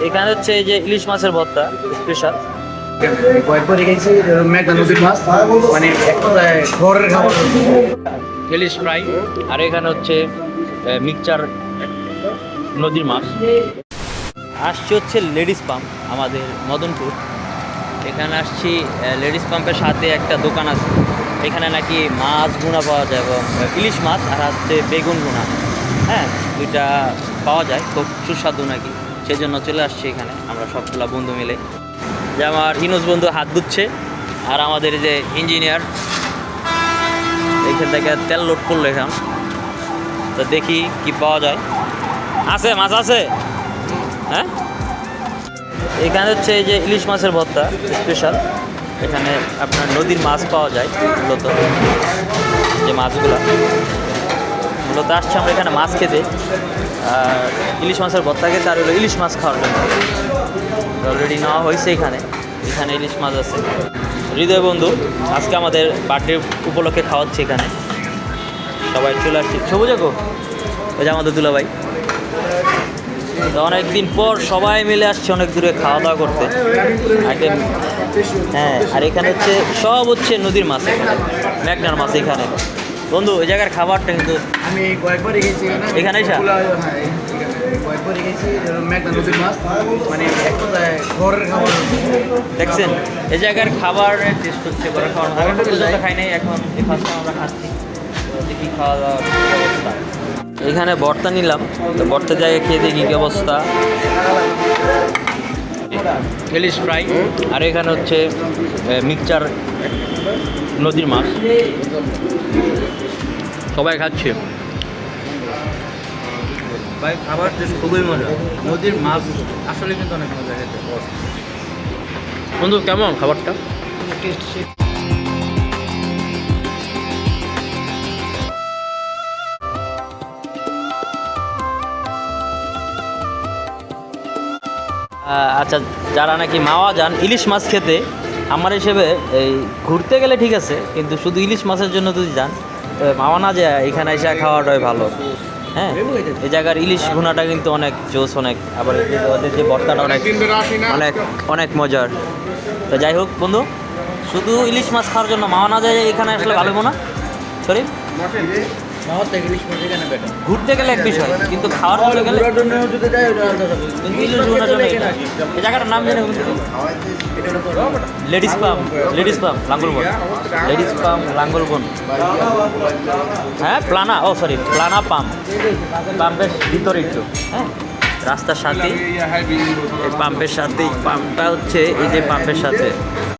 এখানে হচ্ছে এই যে ইলিশ মাছের ভর্তা স্পেশাল। কয়েকবার রেখেছি মেঘনা নদীর মাছ, মানে এক কথায় ঘরের খাবার। ইলিশ ফ্রাই, আর এখানে হচ্ছে মিক্সচার নদীর মাছ। আসছি হচ্ছে লেডিস পাম্প আমাদের মদনপুর। এখানে আসছি লেডিস পাম্পের সাথে একটা দোকান আছে, এখানে নাকি মাছ ভুনা পাওয়া যায় এবং ইলিশ মাছ আর হচ্ছে বেগুন ভুনা, হ্যাঁ দুইটা পাওয়া যায়, খুব সুস্বাদু নাকি। সেই জন্য চলে আসছি এখানে আমরা সবগুলা বন্ধু মিলে। যে আমার ইনুস বন্ধু হাত ধুচ্ছে, আর আমাদের যে ইঞ্জিনিয়ার এইখান থেকে তেল লোড করলো এখন। তো দেখি কি পাওয়া যায়। আছে মাছ আছে, হ্যাঁ এখানে হচ্ছে এই যে ইলিশ মাছের ভর্তা স্পেশাল। এখানে আপনার নদীর মাছ পাওয়া যায় মূলত, যে মাছগুলো মূলত আসছে আমরা এখানে মাছ খেতে, আর ইলিশ মাছের ভর্তা খেতে, আর হলো ইলিশ মাছ খাওয়ার জন্য। অলরেডি নেওয়া হয়েছে এখানে, এখানে ইলিশ মাছ আছে। হৃদয় বন্ধু আজকে আমাদের বার্থডে উপলক্ষে খাওয়াচ্ছে এখানে, সবাই চলে আসছে। সবুজ গো, ওই যে আমাদের দুলাভাই। তো অনেকদিন পর সবাই মিলে আসছে অনেক দূরে খাওয়া দাওয়া করতে আগে। হ্যাঁ, আর এখানে হচ্ছে সব হচ্ছে নদীর মাছ, এখানে মেঘনার মাছ। এখানে বন্ধু ওই জায়গার খাবারটা কিন্তু আমি কয়েকবার রেখেছি এখানে কয়েকবার রেখেছি মেঘনা নদীর মাছ, মানে এক কথায় ঘরের খাবার। দেখছেন এই জায়গার খাবারের টেস্ট হচ্ছে বড় খাবার। আগে পর্যন্ত খাই নাই, এখন এই ফার্স্ট টাইম আমরা খাচ্ছি। তো দেখি খাওয়া দাওয়ার অবস্থা। এখানে ভর্তা নিলাম, তো ভর্তার জায়গায় খেয়ে দেখি কী অবস্থা। ইলিশ ফ্রাই, আর এখানে হচ্ছে মিক্সচার নদীর মাছ। সবাই খাচ্ছে ভাই, খাবার টেস্ট খুবই মজা। নদীর মাছ আসলে কিন্তু অনেক মজা খেতে। বন্ধু কেমন খাবারটা? আচ্ছা, যারা নাকি মাওয়া যান ইলিশ মাছ খেতে, আমার হিসেবে এই ঘুরতে গেলে ঠিক আছে, কিন্তু শুধু ইলিশ মাছের জন্য যদি যান মাওয়া না যায়, এখানে এসে খাওয়াটাই ভালো। হ্যাঁ, এই জায়গার ইলিশ ভুনাটা কিন্তু অনেক জোস, অনেক। আবার ওদের যে ভর্তাটা অনেক অনেক অনেক মজার। তো যাই হোক বন্ধু, শুধু ইলিশ মাছ খাওয়ার জন্য মাওয়া না যায় এখানে আসলে ভালো না। সরি, ঘুরতে গেলে এক বিষয়, কিন্তু খাওয়ার জন্য গেলে কিন্তু ইলিশ ভুনার জন্য এই জায়গাটার নাম জানে ladies pump. Ladies pump Langalban, ladies pump Langalban. হ্যাঁ প্লানা, ও সরি প্লানা পাম্প। পাম্পের ভিতরে একটু, হ্যাঁ রাস্তার সাথে, এই পাম্পের সাথেই। পাম্পটা হচ্ছে এই যে পাম্পের সাথে।